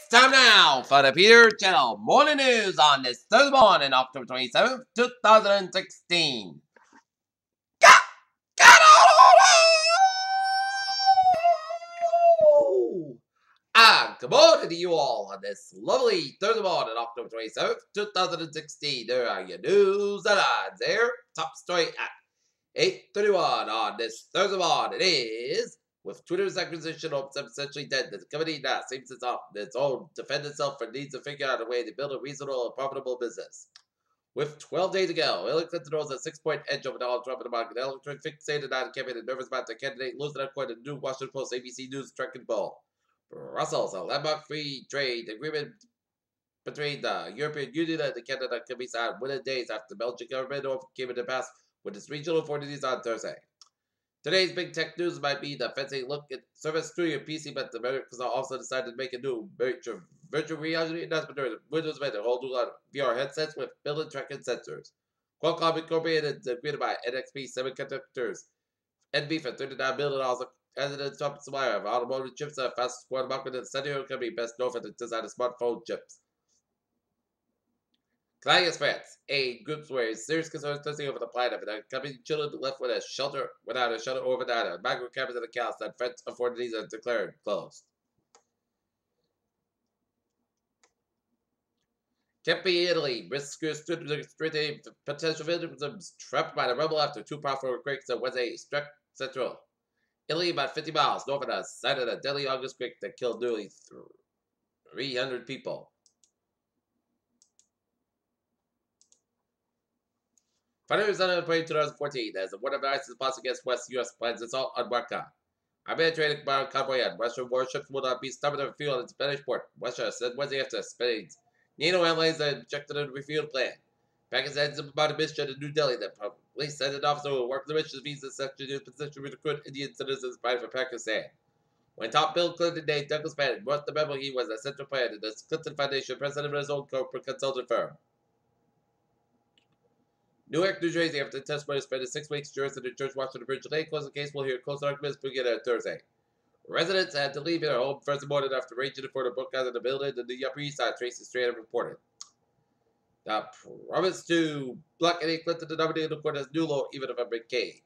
Time now for the Peter Channel Morning News on this Thursday morning, October 27th, 2016. Get on! Good morning to you all on this lovely Thursday morning, October 27th, 2016. There are your news headlines there. Top story at 8:31 on this Thursday morning is, with Twitter's acquisition of essentially dead, the company now seems its own defend itself and needs to figure out a way to build a reasonable and profitable business. With 12 days to go, Hillary Clinton holds a 6-point edge over Donald Trump in the market. Electorate fixated on the campaign and nervous about the candidate losing that coin. The new Washington Post, ABC News, Tracking Ball. Brussels, a landmark free trade agreement between the European Union and Canada can be signed within days after the Belgian government came into pass with its regional authorities on Thursday. Today's big tech news might be the fancy look at service through your PC, but the Americans are also decided to make a new virtual reality announcement during the Windows event, a whole new line of VR headsets with built-in tracking sensors. Qualcomm Incorporated agreed by NXP Semiconductors, NB for $39 billion as an top supplier of automotive chips, the fastest growing market in the Central company best known for the design of smartphone chips. Clients France, a group where serious concerns testing over the plan of the company children left without a shelter overnight. A micro campus and accounts that French authorities are declared closed. Tempe, Italy, rescuers strengthening potential victims trapped by the rubble after two powerful earthquakes on Wednesday struck Central Italy, about 50 miles north of the site of the deadly August quake that killed nearly 300 people. Fighters on the 2014 as one of the ISIS plots against West U.S. plans assault on Marca. A military convoy on Russian warships will not be stubborn to refuel in Spanish port. Russia said Wednesday after Spain's NATO allies that objected to the refuel plan. Pakistan said about a mission in New Delhi that police sent an officer who will work the mission visa section in position to recruit Indian citizens fighting for Pakistan. When top Bill Clinton named Douglas Bannon, brought the memo he was a central plan in the Clinton Foundation, president of his own corporate consulting firm. Newark, New Jersey, after the testimony spent 6 weeks, jurors in the George Washington Bridge today closing the case will hear close arguments beginning on Thursday. Residents had to leave their home Thursday morning after raging for the book out of the building in the Upper East Side, Tracy Strader reported. The promise to block any Clinton to nominate the court as new law, even if I'm McCain.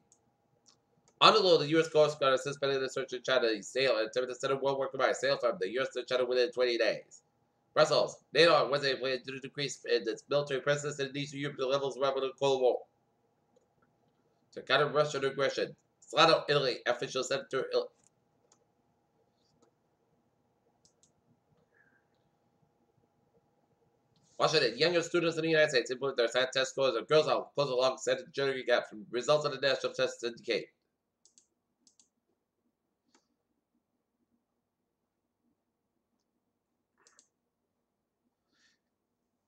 On the law, the U.S. Coast Guard has suspended the search of China's sale and attempted to send a well-working by sale from the U.S. to China within 20 days. Brussels, NATO on Wednesday planned to decrease its military presence in Eastern Europe to levels around the Cold War to counter Russian aggression. Slano, Italy, official senator. Washington, younger students in the United States implement their science test scores of girls out close along Senate gender gap from results of the national tests indicate.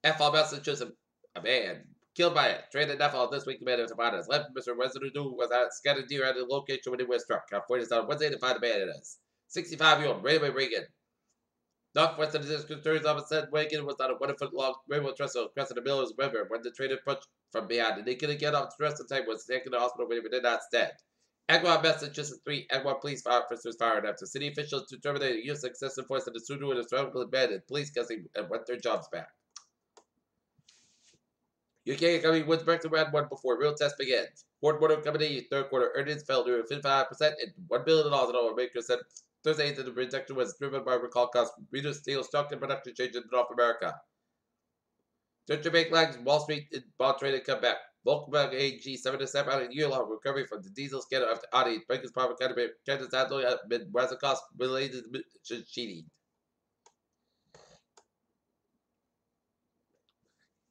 F.L. Massachusetts, a man killed by a train at Neffel this week demanded to find his left. Mr. Residue was at scattered deer at the location when he was struck. California on Wednesday to find a man in us. 65-year-old Raymond Reagan. Northwestern District Attorney's Office said Wiggins was on a 1-foot-long railroad trestle crossing the Miller's River when the train approached from behind, and he couldn't get off the rest of the time was taken to the hospital where he did not stand. Agawam, Massachusetts, 3 Agawam police officers fired after city officials determined they used excessive force in the pursuit of the surrounding men and police custody and want their jobs back. UK Company wins back to round 1 before real test begins. Ford Motor Company third quarter earnings fell to 55% and $1 billion in automakers said Thursday that the reduction was driven by recall costs, reduced steel stock and production changes in North America. Deutsche Bank lags Wall Street in bond trading comeback. Volkswagen AG 7% out of year-long recovery from the diesel scandal after Audi, biggest private candidates handling amid rising costs related to cheating.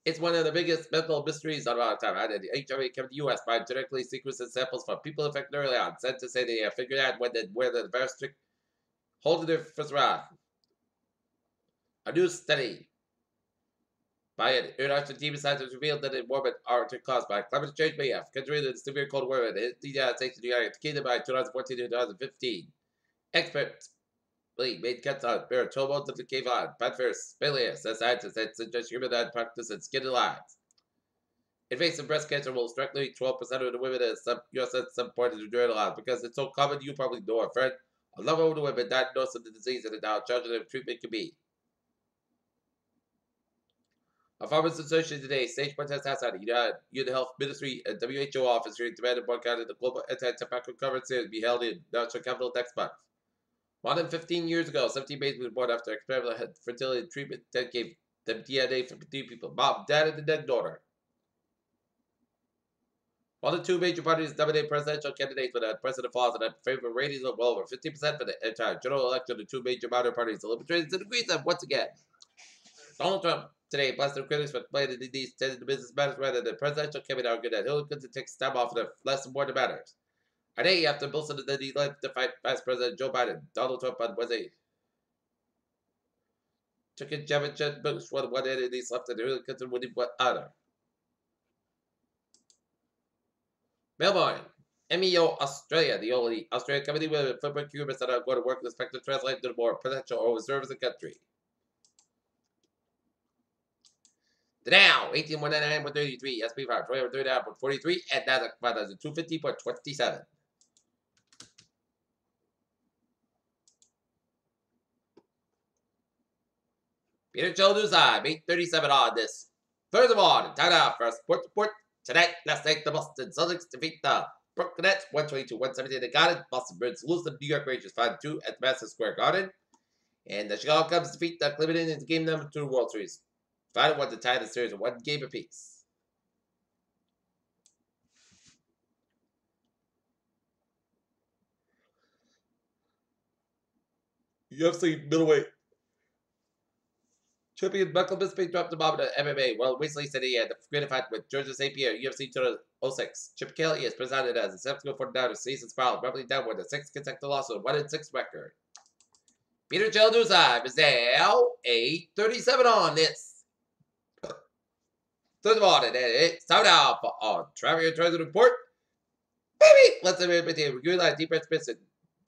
It's one of the biggest medical mysteries of our time. The HIV came to the U.S. by genetically sequencing samples from people infected early on, said to say they have figured out where the virus took hold of their first round. A new study by an international team of scientists revealed that in warming are caused by climate change may have contributed to severe cold weather in the United States and the United Kingdom by 2014 to 2015. Experts made cuts on Baratomo to the cave on, Padverse, Speleus, as scientists that suggest human practice and skin lines. Invasive breast cancer will strike 12% of the women at some US at some point in the journal because it's so common you probably know a friend. A lot of older women diagnosed with the disease and now charging them treatment can be. A Farmers Association today, stage protest outside the United Health Ministry and WHO office during demanded boycott of the global anti-tobacco conference to be held in national capital next month. More than 15 years ago, 17 babies were born after experimental fertility treatment that gave them DNA from 3 people: mom, dad, and the dead daughter. While the two major parties nominate presidential candidates with a president falls and favorable ratings of well over 50% for the entire general election, the two major minor parties, the Libertarians and the Greens, have once again. Donald Trump today blasted critics for complaining that these tended to business matters rather than presidential campaign argued that Hillary Clinton takes time off of less important matters. A day after Wilson and then he left to fight Vice President Joe Biden, Donald Trump on Wednesday took a jab at Jeb Bush one end and he slept and Hillary Clinton winning what honor. Melbourne, MEO Australia, the only Australian company with footprint Cubans that are going to work with respect to translate to the more potential or reserves in the country. The Dow, 18,199.33, SP 5, 20,39.43, and Nasdaq 5,250.27. Peter Joe News Live, 8:37 on this. Furthermore, time out for a sports report. Tonight, last night, the Boston Celtics defeat the Brooklyn Nets 122-117 at the Garden. Boston Bruins lose the New York Rangers 5-2 at Madison Square Garden. And the Chicago Cubs defeat the Cleveland Indians in game number 2 World Series. 5-1 to tie the series of 1 game apiece. UFC middleweight champion Michael Bisping dropped the bomb to MMA. Well, recently said he had a great fight with Georgia St. Pierre, UFC 206. Chip Kelly is presented as a 7-49 season spiral, rumbling down with a 6 consecutive loss with a 1-6 record. Peter Joe News Live is now 8:37 on this. Third morning, and it's time now for our Travel Transit Report. Baby, let's review that deep expensive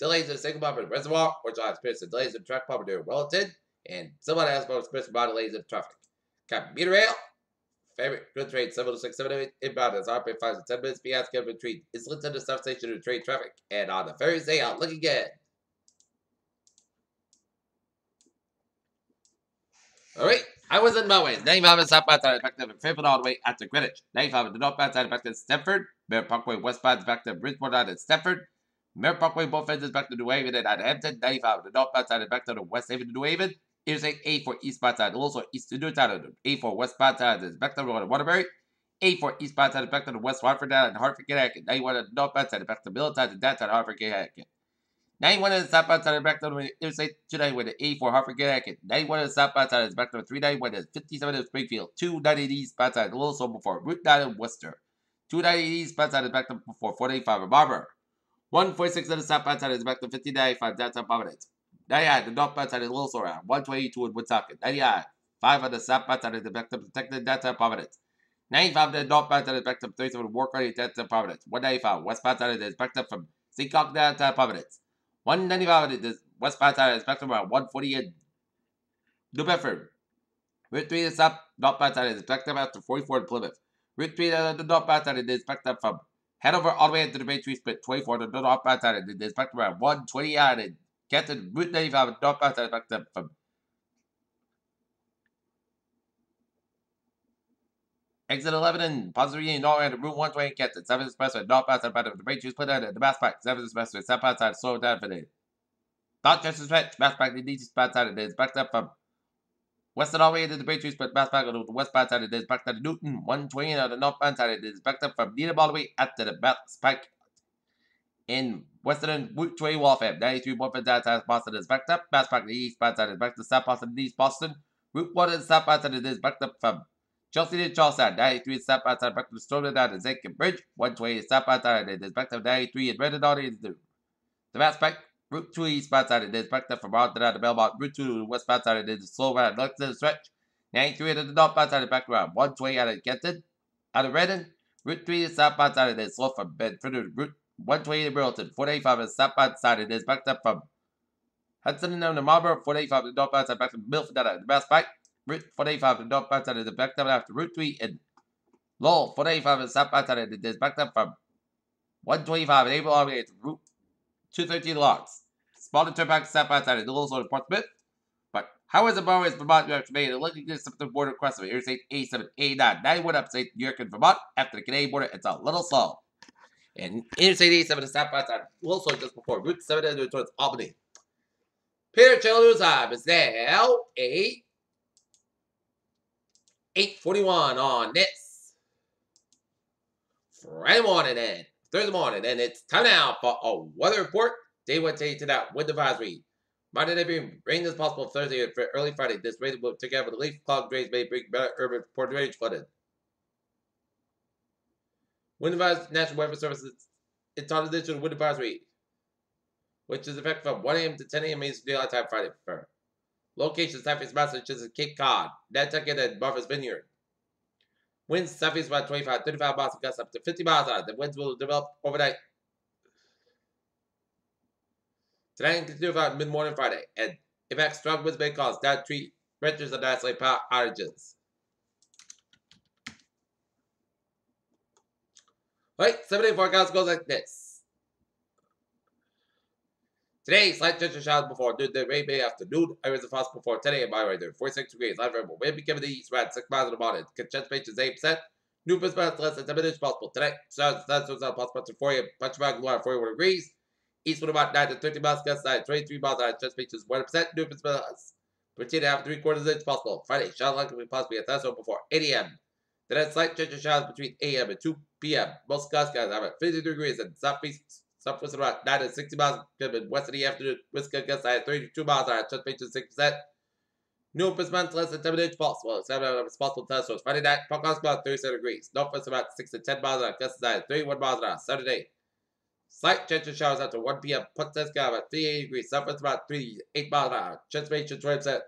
delays in the single bomber reservoir, or John experiencing delays in track bomber near Wellington, and someone has more experiencing delays in traffic. Captain Meter Rail, favorite good train 70678 inbound as operate 5 to 10 minutes beyond scheduled retreat. Islington to South Station to train traffic, and on the ferry stay out looking good. Alright, I was in Melways. 95 and southbound side effective and Fairfield all the way out to Greenwich. 95 and the northbound side effective Stamford. Mare Parkway westbound is back to Bridgeport out at Stamford. Mare Parkway both ends is back to New Haven and out of Hampton. 95 and the northbound side is back to the West Haven to New Haven. Interstate A for eastbound side, also east to Newtown. A for westbound side is back to Waterbury. A for eastbound side is back to the West Hartford down and Hartford, Connecticut. 91 and the northbound side is back to Middletown and downtown Hartford, Connecticut. 91 and the southbound side is back to the Interstate 291 with the A for Hartford, Connecticut. 91 and the southbound side is back to the 391 and 57 in Springfield. 290 eastbound side, a little so before Route 9 in Worcester. 290 eastbound side is back to before 485 in Barber. 146 on the southbound side is back to 5985 downtown Providence. 99, the northbound side is a little so around. 122 in Woonsocket. 99, 5 on the southbound side is back to protected downtown Providence. 95 the northbound side is back to 37 War County downtown Providence. 195 westbound side is back up from Seacock downtown Providence. 195 the westbound side is back to around 140 in New Bedford. Route 3 the south northbound side is back up after 44 in Plymouth. Route 3 the northbound side is back up from Hanover all the way into the Main Street split 24 the northbound side is back to around 129 in Canton. Route 95 northbound side is back up from Exit 11 and Positive Union, North and Route 120 in Canton. 7 Expressway, northbound side of the Main Street split and the Mass Pike. 7 Expressway, southbound side, slow down for the Dorchester stretch. Mass Pike, the eastbound side of it is backed up from Western all the way into the Main Street split. Mass Pike on the westbound side of it is backed up to Newton. 120 on the northbound side of it is backed up from Needham all the way up to the Mass Pike in Western Route 20 Waltham. 93 Warford downtown Boston is backed up. Mass Pike, the eastbound side is backed to South Boston and East Boston. Route 1 and southbound side of it is backed up from Chelsea to Charlestown. 93 southbound side back to the Storm down to Zankin Bridge. 120 southbound side it is backed up 93 in Redden on into the Mass Pike. Route 2 eastbound side it is backed up from Arlington down to Belmont. Route 2 westbound side it is slow around Lexington stretch. 93 to the northbound side is back around 120 out of Kenton. Out of Redden. Route 3 southbound side it is slow from Bedford. Route 120 to Burlington. 485 on the southbound side it is backed up from Hudson down to Marlborough. 485 to the northbound side back to Milford down to the Mass Pike. Route 485 to the northbound side is backed up after Route 3 in Lowell. 485 on the southbound side it is backed up from 125 in April all the way to Route 213 Logs. Smaller turnback southbound side is a little slow to Portsmouth. But how is the bar is Vermont, New York, Maine, looking at something border across the Interstate 87, 89, 91 upstate New York and Vermont. After the Canadian border, it's a little slow. And Interstate 87 is stop outside, a little slow just before Route 7 towards Albany. Peter Chiller's time is now 8:41 on this Friday morning and Thursday morning, and it's time now for a weather report. Day 1 day to that wind advisory. Monday night rain is possible Thursday and early Friday. This rain will take out with leaf cloud drains may bring better urban port drainage flooded. Wind advisory National Weather Service it's on additional wind advisory, which is effective from 1 a.m. to 10 a.m. Eastern Daylight Time Friday. For locations southeast Massachusetts, Cape Cod, Nantucket, and Martha's Vineyard. Winds southeast about 25, 35 miles, gusts up to 50 miles an hour. The winds will develop overnight. Tonight and continue about mid-morning Friday. And in fact, strong winds may cause down tree branches and isolated power outages. Alright, 7-day forecast goes like this. Today, slight chance of showers before noon, the rain may afternoon. Areas of frost before 10 a.m. by right there. 46 degrees. Light variable. Wind becoming the east around 6 miles in the morning. Chance range is 8%. New percent less than 10 minutes possible. Tonight, showers possible to 4 a.m. Punch back water 41 degrees. East wind about 9 to 30 miles. Gust side 23 miles an hour. Chance range is 1%. New percent less. 13.5 to 3/4 inches possible. Friday, shower likely possibly a thunderstorm before 8 a.m. Then slight chance of showers between 8 a.m. and 2 p.m. Most gusts have at 53 degrees and southwest about 9 to 60 miles. West of the afternoon, Wisconsin gusts at 32 miles an hour. Chance range is 6%. New percent less than 10 minutes possible. 7 hours possible thunderstorms. Friday night, forecast about 37 degrees. Northwest about 6 to 10 miles an hour. Gusts at 31 miles an hour. Saturday, slight chance of showers after 1 p.m. Punta sky about 38 degrees. Southwest about 38 miles an hour. Chance range is 20%.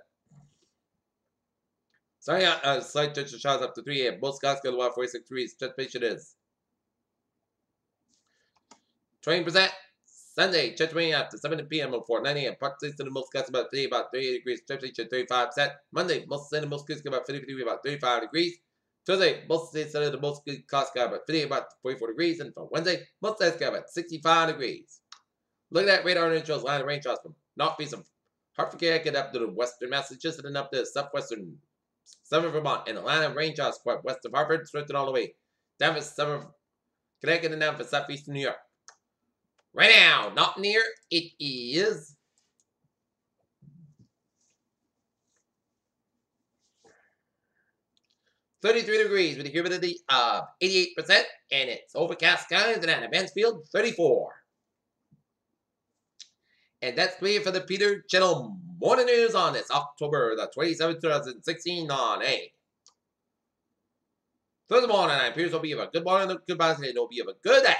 Slight chance of showers up to 3 a.m. Most skies go to about 46 degrees. Transportation is 20%. Sunday, chance rain after 7 p.m. before 9 a.m. Part 6 to the most skies about 38 degrees. Transportation 35%. Monday, most sunny, most skies about 50 degrees, about 35 degrees. Tuesday, most sunny, the most skies about 50, about 44 degrees. And for Wednesday, most skies about 65 degrees. Look at that radar and shows line of rain showers from northeast of Hartford, Connecticut up to the western Massachusetts and up to the southwestern Southern Vermont and Atlanta rain showers quite west of Harvard, strengthened all the way down for Southern Connecticut and down for southeastern New York. Right now, not near, it is 33 degrees with a humidity of 88%, and it's overcast skies and at Mansfield 34. And that's me for the Peter Channel Morning News on this October the 27th, 2016 on a Thursday morning. I'm Peter, so be a good morning, goodbye today, no be a good day.